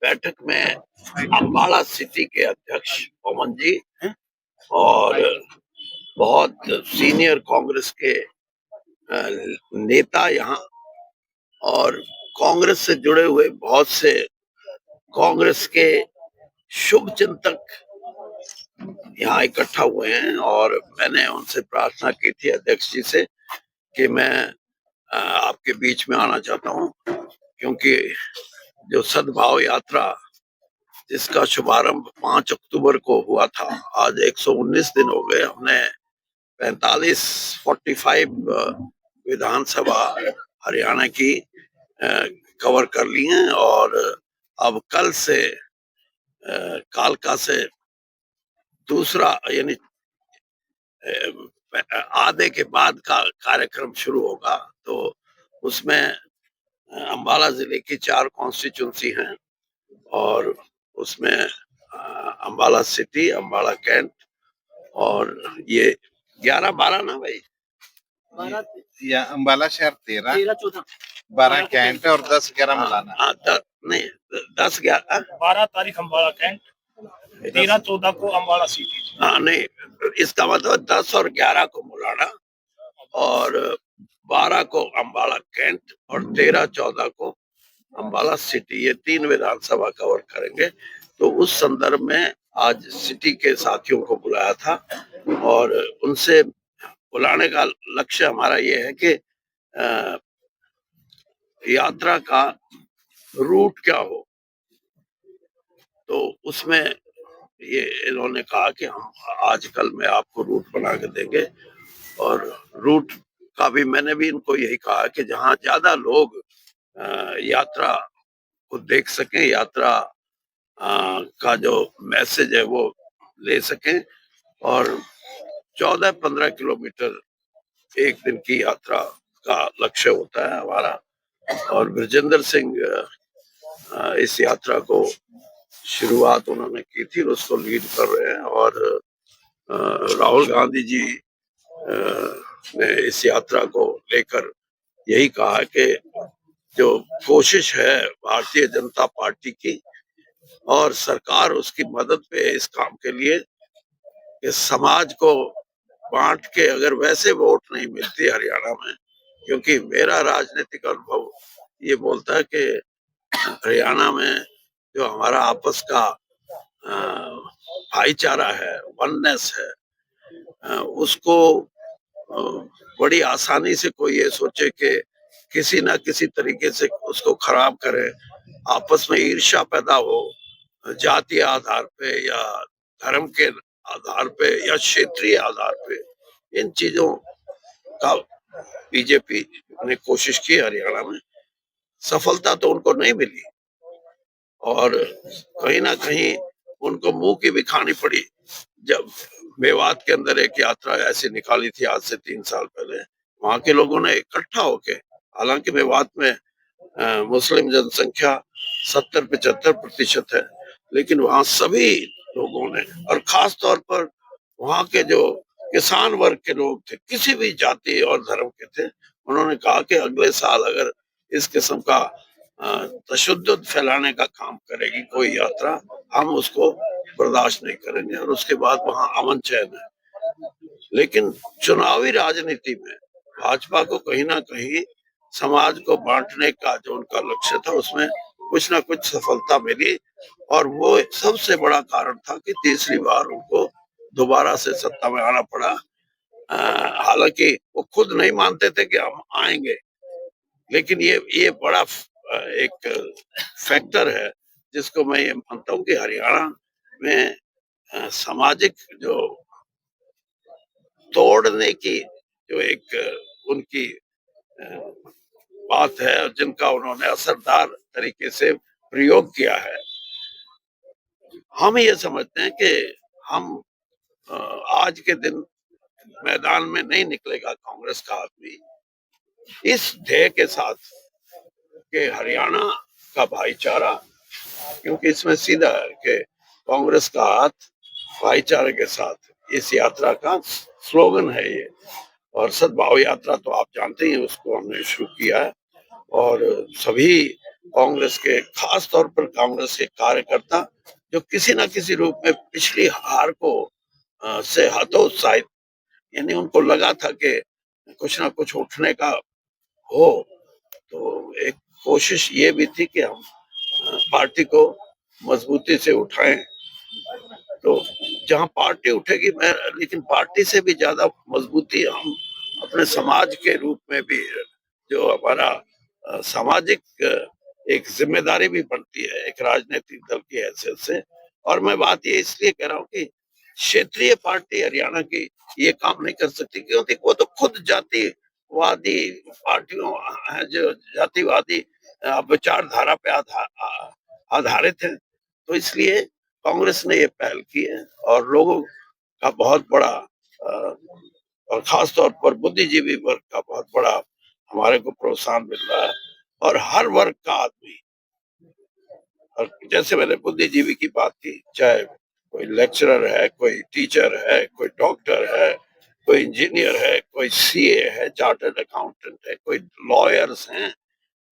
बैठक में अम्बाला सिटी के अध्यक्ष पवन जी और बहुत सीनियर कांग्रेस के नेता यहाँ और कांग्रेस से जुड़े हुए बहुत से कांग्रेस के शुभ चिंतक यहाँ इकट्ठा हुए हैं और मैंने उनसे प्रार्थना की थी अध्यक्ष जी से कि मैं आपके बीच में आना चाहता हूँ, क्योंकि जो सद्भाव यात्रा जिसका शुभारंभ 5 अक्टूबर को हुआ था, आज 119 दिन हो गए। हमने 45 विधानसभा हरियाणा की कवर कर ली हैं और अब कल से कालका से दूसरा यानी आधे के बाद का कार्यक्रम शुरू होगा। तो उसमें अम्बाला जिले की 4 कॉन्स्टिट्यूंसी हैं और उसमें अम्बाला सिटी, अम्बाला कैंट और ये 11-12 ना भाई, या अम्बाला शहर 13, 12 कैंट और 10-11 मलाना। नहीं 10-11 12 तारीख अम्बाला कैंट, 13-14 को अम्बाला सिटी। हाँ नहीं, इसका मतलब 10 और 11 को मुलाना और 12 को अम्बाला कैंट और 13-14 को अम्बाला सिटी, ये 3 विधानसभा कवर करेंगे। तो उस संदर्भ में आज सिटी के साथियों को बुलाया था और उनसे बुलाने का लक्ष्य हमारा ये है कि यात्रा का रूट क्या हो। तो उसमें ये इन्होंने कहा कि हम आजकल में आपको रूट बना के देंगे और रूट का भी मैंने भी इनको यही कहा कि जहाँ ज्यादा लोग यात्रा को देख सकें, यात्रा का जो मैसेज है वो ले सकें और 14-15 किलोमीटर एक दिन की यात्रा का लक्ष्य होता है हमारा। और ब्रजेंद्र सिंह इस यात्रा को शुरुआत उन्होंने की थी, उसको लीड कर रहे हैं और राहुल गांधी जी ने इस यात्रा को लेकर यही कहा कि जो कोशिश है भारतीय जनता पार्टी की और सरकार उसकी मदद पे इस काम के लिए कि समाज को बांट के अगर वैसे वोट नहीं मिलती हरियाणा में, क्योंकि मेरा राजनीतिक अनुभव ये बोलता है कि हरियाणा में जो हमारा आपस का भाईचारा है, वननेस है, उसको बड़ी आसानी से कोई ये सोचे कि किसी ना किसी तरीके से उसको खराब करे, आपस में ईर्ष्या पैदा हो जातीय आधार पे या धर्म के आधार पे या क्षेत्रीय आधार पे। इन चीजों का बीजेपी ने कोशिश की हरियाणा में, सफलता तो उनको नहीं मिली और कहीं ना कहीं उनको मुंह की भी खानी पड़ी। जब मेवात के अंदर एक यात्रा ऐसी निकाली थी आज से 3 साल पहले, वहां के लोगों ने इकट्ठा होके, हालांकि मेवात में मुस्लिम जनसंख्या 70-75% है, लेकिन वहां सभी लोगों ने और खास तौर पर वहां के जो किसान वर्ग के लोग थे, किसी भी जाति और धर्म के थे, उन्होंने कहा कि अगले साल अगर इस किस्म का तशद्दुद फैलाने का काम करेगी कोई यात्रा, हम उसको बर्दाश्त नहीं करेंगे और उसके बाद वहां अमन चैन है। लेकिन चुनावी राजनीति में भाजपा को कहीं ना कहीं समाज को बांटने का जो उनका लक्ष्य था उसमें कुछ ना कुछ सफलता मिली और वो सबसे बड़ा कारण था कि तीसरी बार उनको दोबारा से सत्ता में आना पड़ा। हालांकि वो खुद नहीं मानते थे कि हम आएंगे, लेकिन ये बड़ा एक फैक्टर है जिसको मैं ये मानता हूँ कि हरियाणा में सामाजिक जो तोड़ने की जो एक उनकी बात है और जिनका उन्होंने असरदार तरीके से प्रयोग किया है, हम ये समझते हैं कि हम आज के दिन मैदान में नहीं निकलेगा कांग्रेस का आदमी इस ध्येय के साथ कि हरियाणा का भाईचारा, क्योंकि इसमें सीधा है कि कांग्रेस का हाथ भाईचारे के साथ, इस यात्रा का स्लोगन है ये। और सद्भाव यात्रा तो आप जानते ही, उसको हमने शुरू किया है और सभी कांग्रेस के, खास तौर पर कांग्रेस के कार्यकर्ता जो किसी ना किसी रूप में पिछली हार को से हतोत्साहित, यानी उनको लगा था कि कुछ ना कुछ उठने का हो, तो एक कोशिश ये भी थी कि हम पार्टी को मजबूती से उठाएं। तो जहां पार्टी उठेगी, मैं लेकिन पार्टी से भी ज्यादा मजबूती हम अपने समाज के रूप में भी, जो हमारा सामाजिक एक जिम्मेदारी भी बनती है एक राजनीतिक दल की हैसियत से। और मैं बात ये इसलिए कह रहा हूँ कि क्षेत्रीय पार्टी हरियाणा की ये काम नहीं कर सकती, क्योंकि वो तो खुद जातिवादी पार्टियों हैं, जो जातिवादी विचारधारा पे आधारित है। तो इसलिए कांग्रेस ने ये पहल की है और लोगों का बहुत बड़ा और खास तौर पर बुद्धिजीवी वर्ग का बहुत बड़ा हमारे को प्रोत्साहन मिल रहा है। और हर वर्ग का आदमी, और जैसे मैंने बुद्धिजीवी की बात की, चाहे कोई लेक्चरर है, कोई टीचर है, कोई डॉक्टर है, कोई इंजीनियर है, कोई सीए है, चार्टर्ड अकाउंटेंट है, कोई लॉयर्स हैं,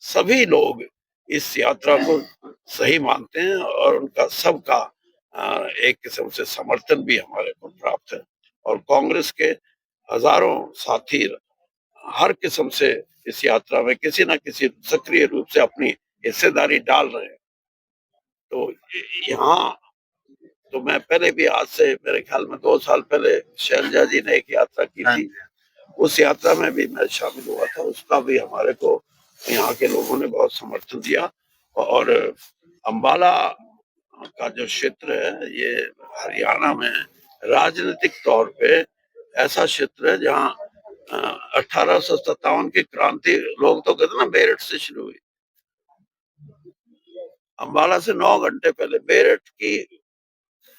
सभी लोग इस यात्रा को सही मानते हैं और उनका सबका एक किस्म से समर्थन भी हमारे को प्राप्त है। और कांग्रेस के हजारों साथी हर किस्म से इस यात्रा में किसी न किसी सक्रिय रूप से अपनी हिस्सेदारी डाल रहे हैं। तो यहाँ तो मैं पहले भी, आज से मेरे ख्याल में 2 साल पहले शैलजा जी ने एक यात्रा की थी, उस यात्रा में भी मैं शामिल हुआ था, उसका भी हमारे को यहाँ के लोगों ने बहुत समर्थन दिया। और अंबाला का जो क्षेत्र है, ये हरियाणा में राजनीतिक तौर पे ऐसा क्षेत्र है जहाँ 1857 की क्रांति, लोग तो कहते ना मेरठ से शुरू हुई। अंबाला से 9 घंटे पहले मेरठ की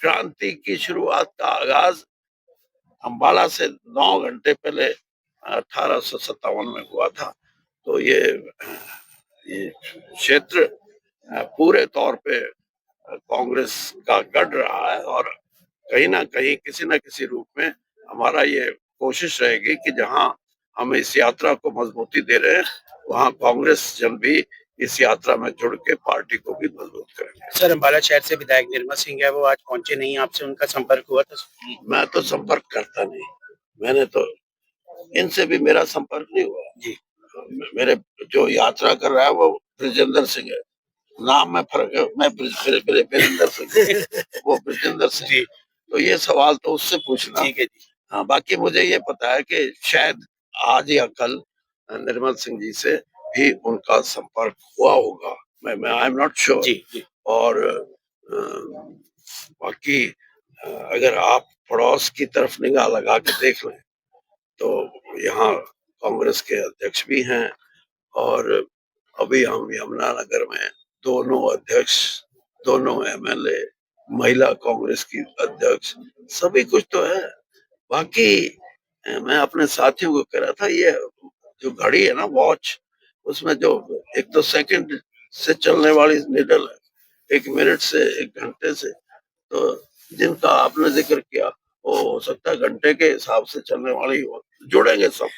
क्रांति की शुरुआत का आगाज अंबाला से 9 घंटे पहले 1857 में हुआ था। तो ये क्षेत्र पूरे तौर पे कांग्रेस का गढ़ रहा है और कहीं ना कहीं किसी ना किसी रूप में हमारा ये कोशिश रहेगी कि जहां हम इस यात्रा को मजबूती दे रहे हैं, वहां कांग्रेस जन भी इस यात्रा में जुड़ के पार्टी को भी मजबूत करेंगे। सर, अंबाला शहर से विधायक निर्मल सिंह है, वो आज पहुंचे नहीं, आपसे उनका संपर्क हुआ था? मैं तो संपर्क करता नहीं, मैंने तो इनसे भी मेरा संपर्क नहीं हुआ जी। मेरे जो यात्रा कर रहा है वो ब्रजेंद्र सिंह है, नाम में फर्क है, मैं ब्रजेंद्र सिंह वो ब्रजेंद्र सिंह। तो ये सवाल तो उससे पूछना। ठीक है जी। हाँ, बाकी मुझे ये पता है कि शायद आज या कल निर्मल सिंह जी से भी उनका संपर्क हुआ होगा, मैं आई एम नॉट श्योर। जी। और बाकी अगर आप पड़ोस की तरफ निगाह लगा के देख लें तो यहाँ कांग्रेस के अध्यक्ष भी हैं और अभी हम यमुनानगर में दोनों अध्यक्ष, दोनों एमएलए, महिला कांग्रेस की अध्यक्ष, सभी कुछ तो है। बाकी मैं अपने साथियों को कह रहा था, ये जो घड़ी है ना, वॉच, उसमें जो एक तो सेकंड से चलने वाली निडल है, 1 मिनट से 1 घंटे से, तो जिनका आपने जिक्र किया वो हो सकता है घंटे के हिसाब से चलने वाली हो, जुड़ेंगे सब।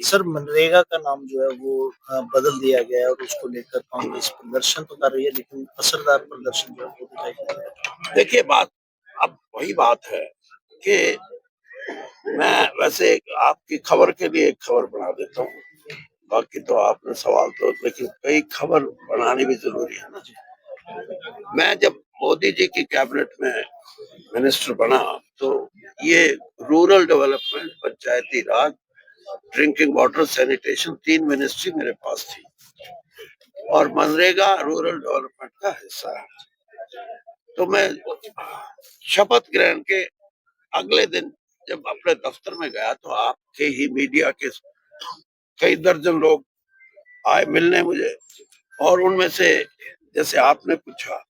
सर, मनरेगा का नाम जो है वो बदल दिया गया है और उसको लेकर कांग्रेस प्रदर्शन तो कर रही है, लेकिन असरदार प्रदर्शन जो है वो दिखाई दे रहा है। देखिए, बात अब वही बात है कि मैं वैसे आपकी खबर के लिए एक खबर बना देता हूँ, बाकी तो आपने सवाल तो, लेकिन कई खबर बनानी भी जरूरी है ना। मैं जब मोदी जी की कैबिनेट में मिनिस्टर बना तो ये रूरल डेवलपमेंट, पंचायती राज, ड्रिंकिंग वाटर, सैनिटेशन, 3 मिनिस्ट्री मेरे पास थी और मनरेगा रूरल डेवलपमेंट का हिस्सा है। तो मैं शपथ ग्रहण के अगले दिन जब अपने दफ्तर में गया तो आपके ही मीडिया के कई दर्जन लोग आए मिलने मुझे, और उनमें से जैसे आपने पूछा,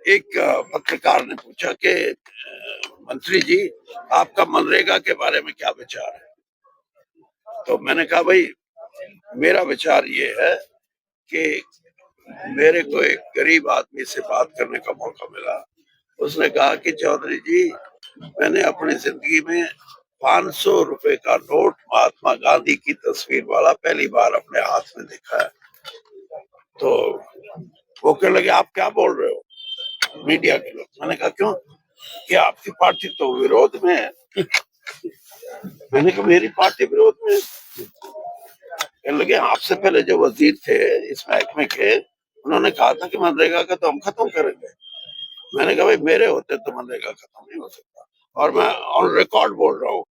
एक पत्रकार ने पूछा कि मंत्री जी, आपका मनरेगा के बारे में क्या विचार है? तो मैंने कहा, भाई मेरा विचार ये है कि मेरे को एक गरीब आदमी से बात करने का मौका मिला। उसने कहा कि चौधरी जी, मैंने अपनी जिंदगी में 500 रुपए का नोट महात्मा गांधी की तस्वीर वाला पहली बार अपने हाथ में देखा है। तो वो कहने लगे आप क्या बोल रहे हो, मीडिया के लोग। मैंने कहा क्यों, कि आपकी पार्टी तो विरोध में है। मैंने कहा मेरी पार्टी विरोध में है? कहने लगे आपसे पहले जो वजीर थे इस महकमे के, उन्होंने कहा था कि मनरेगा का तो हम खत्म करेंगे। मैंने कहा भाई मेरे होते तो मनरेगा खत्म नहीं हो सकता। और मैं ऑन रिकॉर्ड बोल रहा हूँ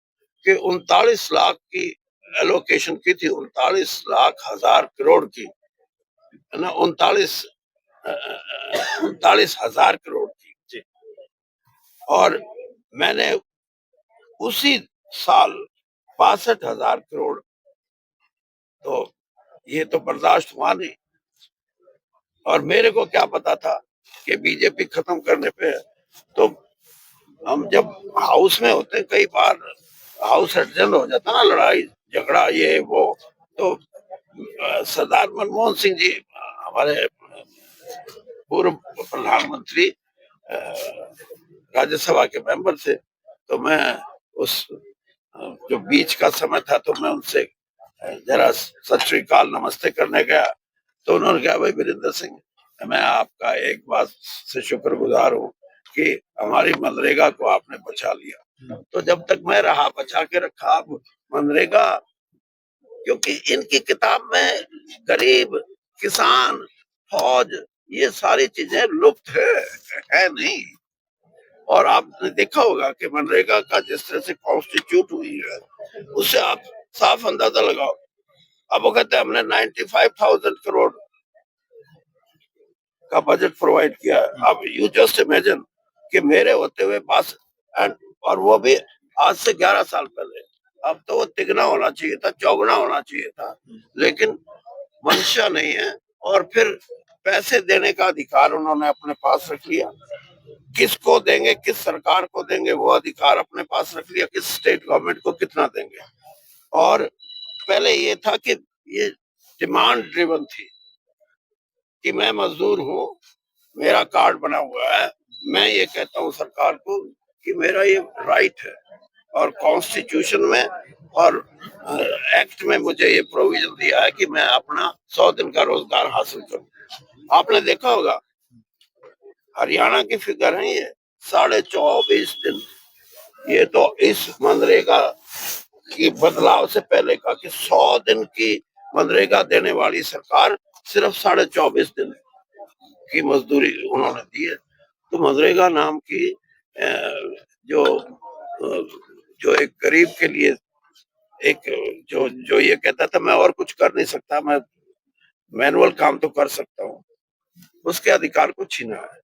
कि 39 लाख की एलोकेशन की थी, 39,00,000 की, है ना, 39,000 करोड़ की। और मैंने उसी साल 62,000 करोड़, तो ये तो बर्दाश्त हुआ नहीं। और मेरे को क्या पता था कि बीजेपी खत्म करने पे है। तो हम जब हाउस में होते कई बार हाउस एडजन हो जाता ना, लड़ाई झगड़ा ये वो, तो सरदार मनमोहन सिंह जी हमारे पूर्व प्रधानमंत्री राज्यसभा के मेंबर थे। तो मैं उस जो बीच का समय था तो मैं उनसे जरा सत श्री अकाल नमस्ते करने गया। तो उन्होंने कहा भाई वीरेंद्र सिंह, मैं आपका एक बात से शुक्रगुजार हूँ कि हमारी मनरेगा को आपने बचा लिया। तो जब तक मैं रहा बचा के रखा। अब मनरेगा, क्योंकि इनकी किताब में गरीब, किसान, फौज, ये सारी चीजें लुप्त है नहीं। और आपने देखा होगा कि मनरेगा का जिस तरह से कॉन्स्टिट्यूट हुई है, उससे आप साफ अंदाजा लगाओ। अब वो कहते हैं हमने 95,000 करोड़ का बजट प्रोवाइड किया है। अब यू जस्ट इमेजिन कि मेरे होते हुए बस, और वो भी आज से 11 साल पहले। अब तो वो तिगना होना चाहिए था, चौगुना होना चाहिए था, लेकिन मंशा नहीं है। और फिर पैसे देने का अधिकार उन्होंने अपने पास रख लिया। किसको देंगे, किस सरकार को देंगे, वो अधिकार अपने पास रख लिया। किस स्टेट गवर्नमेंट को कितना देंगे। और पहले ये था कि ये डिमांड ड्रिवन थी कि मैं मजदूर हूँ, मेरा कार्ड बना हुआ है, मैं ये कहता हूँ सरकार को कि मेरा ये राइट है, और कॉन्स्टिट्यूशन में और एक्ट में मुझे ये प्रोविजन दिया है कि मैं अपना 100 दिन का रोजगार हासिल करूँ। आपने देखा होगा हरियाणा की फिगर है ये 24.5 दिन। ये तो इस मनरेगा की बदलाव से पहले का कि 100 दिन की मनरेगा देने वाली सरकार सिर्फ 24.5 दिन की मजदूरी उन्होंने दी है। तो मनरेगा नाम की जो जो एक गरीब के लिए एक जो जो ये कहता था मैं और कुछ कर नहीं सकता, मैं मैनुअल काम तो कर सकता हूँ, उसके अधिकार को छीना है।